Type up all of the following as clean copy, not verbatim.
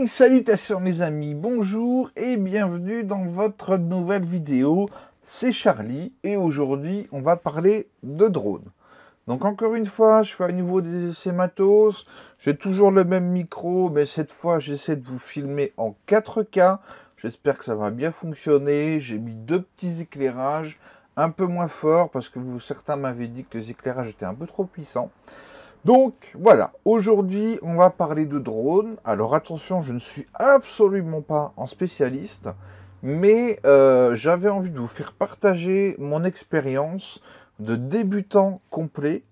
Et salutations mes amis, bonjour et bienvenue dans votre nouvelle vidéo. C'est Charlie et aujourd'hui on va parler de drone. Donc encore une fois, je fais à nouveau des essais matos. J'ai toujours le même micro, mais cette fois j'essaie de vous filmer en 4K. J'espère que ça va bien fonctionner. J'ai mis deux petits éclairages, un peu moins forts parce que certains m'avaient dit que les éclairages étaient un peu trop puissants. Donc voilà, aujourd'hui on va parler de drone. Alors attention, je ne suis absolument pas un spécialiste, mais j'avais envie de vous faire partager mon expérience de débutant complet.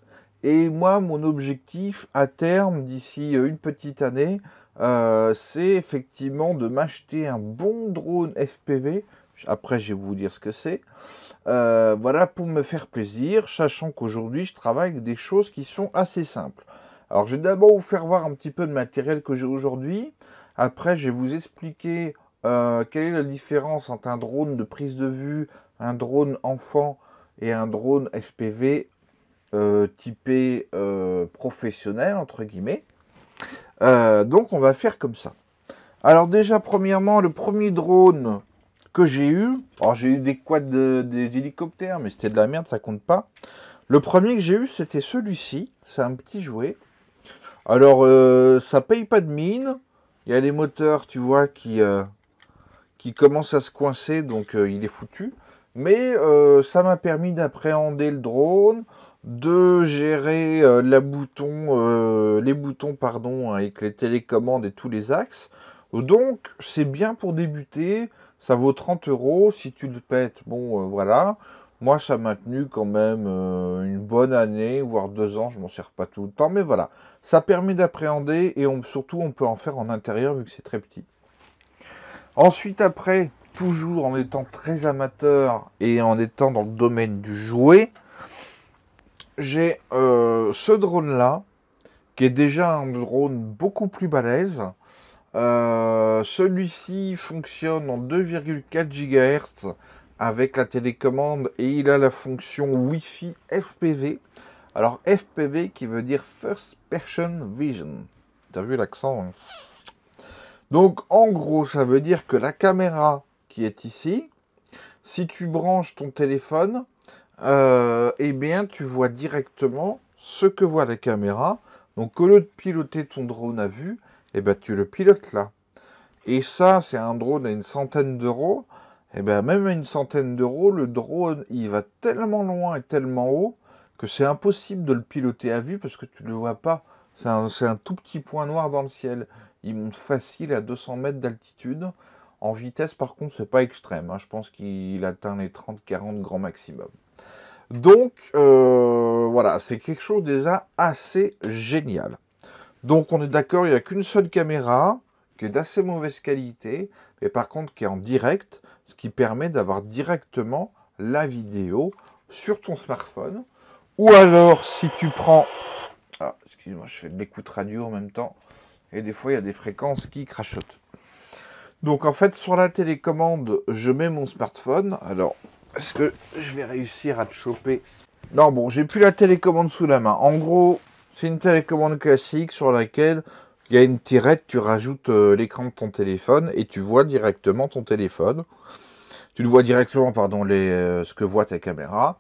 Et moi, mon objectif à terme, d'ici une petite année, c'est effectivement de m'acheter un bon drone FPV. Après, je vais vous dire ce que c'est. Voilà, pour me faire plaisir, sachant qu'aujourd'hui, je travaille avec des choses qui sont assez simples. Alors, je vais d'abord vous faire voir un petit peu de matériel que j'ai aujourd'hui. Après, je vais vous expliquer quelle est la différence entre un drone de prise de vue, un drone enfant et un drone FPV typé professionnel, entre guillemets. Donc, on va faire comme ça. Alors déjà, premièrement, le premier drone que j'ai eu, alors j'ai eu des quads des hélicoptères, mais c'était de la merde, ça compte pas. Le premier que j'ai eu, c'était celui-ci, c'est un petit jouet. Alors, ça paye pas de mine, il y a les moteurs, tu vois, qui commencent à se coincer, donc il est foutu. Mais ça m'a permis d'appréhender le drone, de gérer les boutons pardon, avec les télécommandes et tous les axes. Donc, c'est bien pour débuter. Ça vaut 30 €. Si tu le pètes, bon, voilà. Moi, ça m'a tenu quand même une bonne année, voire 2 ans. Je m'en sers pas tout le temps. Mais voilà, ça permet d'appréhender et surtout, on peut en faire en intérieur vu que c'est très petit. Ensuite, après, toujours en étant très amateur et en étant dans le domaine du jouet, j'ai ce drone-là, qui est déjà un drone beaucoup plus balèze. Celui-ci fonctionne en 2,4 GHz avec la télécommande et il a la fonction Wi-Fi FPV. Alors FPV qui veut dire First Person Vision. T'as vu l'accent hein? Donc en gros ça veut dire que la caméra qui est ici, si tu branches ton téléphone, eh bien tu vois directement ce que voit la caméra. Donc au lieu de piloter ton drone à vue, eh ben, tu le pilotes là. Et ça, c'est un drone à une centaine d'euros. Et bien, même à une centaine d'euros, le drone, il va tellement loin et tellement haut que c'est impossible de le piloter à vue parce que tu ne le vois pas. C'est un tout petit point noir dans le ciel. Il monte facile à 200 mètres d'altitude. En vitesse, par contre, c'est pas extrême. Hein. Je pense qu'il atteint les 30-40 grand maximum. Donc, voilà, c'est quelque chose déjà assez génial. Donc on est d'accord, il n'y a qu'une seule caméra qui est d'assez mauvaise qualité, mais par contre qui est en direct, ce qui permet d'avoir directement la vidéo sur ton smartphone. Ou alors si tu prends... Ah, excuse-moi, je fais de l'écoute radio en même temps, et des fois il y a des fréquences qui crachotent. Donc en fait sur la télécommande, je mets mon smartphone. Alors, est-ce que je vais réussir à te choper? Non, bon, j'ai plus la télécommande sous la main. En gros... C'est une télécommande classique sur laquelle il y a une tirette, tu rajoutes l'écran de ton téléphone et tu vois directement ton téléphone. Tu le vois directement, pardon, ce que voit ta caméra.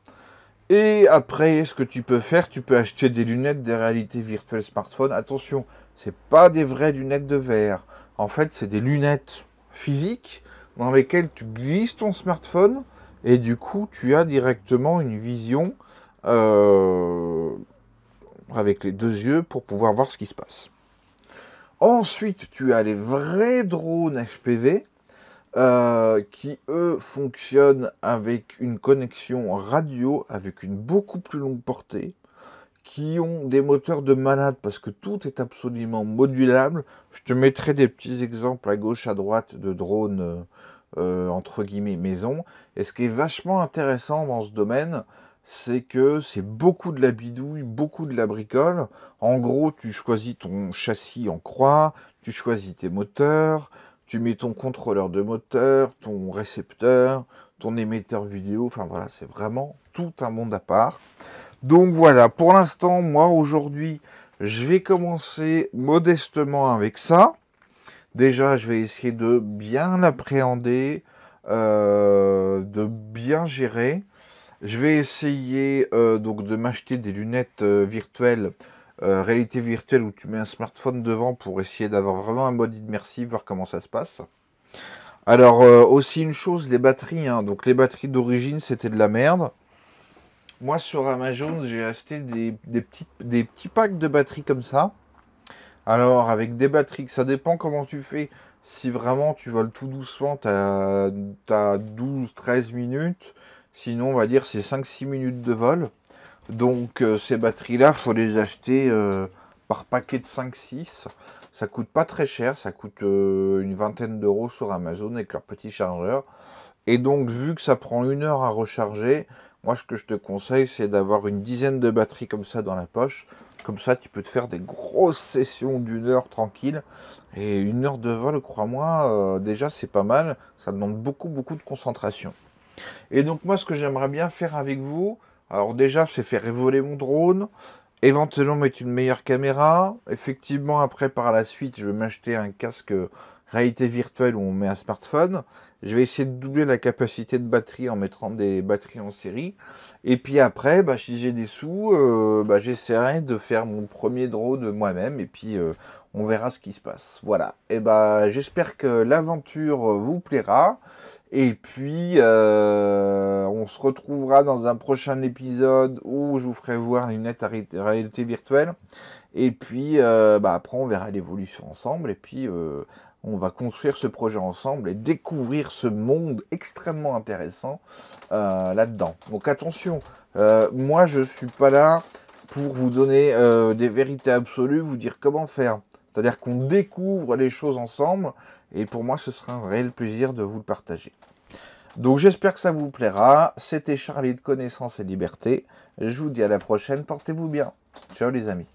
Et après, ce que tu peux faire, tu peux acheter des lunettes de réalité virtuelle smartphone. Attention, c'est pas des vraies lunettes de verre. En fait, c'est des lunettes physiques dans lesquelles tu glisses ton smartphone et du coup, tu as directement une vision avec les deux yeux pour pouvoir voir ce qui se passe. Ensuite, tu as les vrais drones FPV qui, eux, fonctionnent avec une connexion radio, avec une beaucoup plus longue portée, qui ont des moteurs de malade parce que tout est absolument modulable. Je te mettrai des petits exemples à gauche, à droite de drones entre guillemets maison. Et ce qui est vachement intéressant dans ce domaine, c'est que c'est beaucoup de la bidouille, beaucoup de la bricole. En gros, tu choisis ton châssis en croix, tu choisis tes moteurs, tu mets ton contrôleur de moteur, ton récepteur, ton émetteur vidéo. Enfin voilà, c'est vraiment tout un monde à part. Donc voilà, pour l'instant, moi aujourd'hui, je vais commencer modestement avec ça. Déjà, je vais essayer de bien l'appréhender, de bien gérer. Je vais essayer donc de m'acheter des lunettes virtuelles, réalité virtuelle, où tu mets un smartphone devant pour essayer d'avoir vraiment un mode immersif, voir comment ça se passe. Alors aussi une chose, les batteries, hein. Donc les batteries d'origine c'était de la merde. Moi sur Amazon j'ai acheté des petits packs de batteries comme ça. Alors avec des batteries, ça dépend comment tu fais. Si vraiment tu voles tout doucement, t'as 12-13 minutes. Sinon on va dire c'est 5-6 minutes de vol. Donc ces batteries-là, faut les acheter par paquet de 5-6. Ça coûte pas très cher, ça coûte une vingtaine d'euros sur Amazon avec leur petit chargeur. Et donc vu que ça prend 1 heure à recharger, moi ce que je te conseille c'est d'avoir une dizaine de batteries comme ça dans la poche. Comme ça tu peux te faire des grosses sessions d'1 heure tranquille. Et 1 heure de vol, crois-moi, déjà c'est pas mal. Ça demande beaucoup de concentration. Et donc moi ce que j'aimerais bien faire avec vous, alors déjà c'est faire évoluer mon drone, éventuellement mettre une meilleure caméra. Effectivement après par la suite je vais m'acheter un casque réalité virtuelle où on met un smartphone. Je vais essayer de doubler la capacité de batterie en mettant des batteries en série. Et puis après, bah, si j'ai des sous, bah, j'essaierai de faire mon premier drone moi-même. Et puis on verra ce qui se passe. Voilà. Et bah, j'espère que l'aventure vous plaira. Et puis, on se retrouvera dans un prochain épisode où je vous ferai voir une nette réalité virtuelle. Et puis, bah, après, on verra l'évolution ensemble. Et puis, on va construire ce projet ensemble et découvrir ce monde extrêmement intéressant là-dedans. Donc, attention, moi, je ne suis pas là pour vous donner des vérités absolues, vous dire comment faire. C'est-à-dire qu'on découvre les choses ensemble. Et pour moi, ce sera un réel plaisir de vous le partager. Donc j'espère que ça vous plaira. C'était Charlie de Connaissance et Liberté. Je vous dis à la prochaine. Portez-vous bien. Ciao les amis.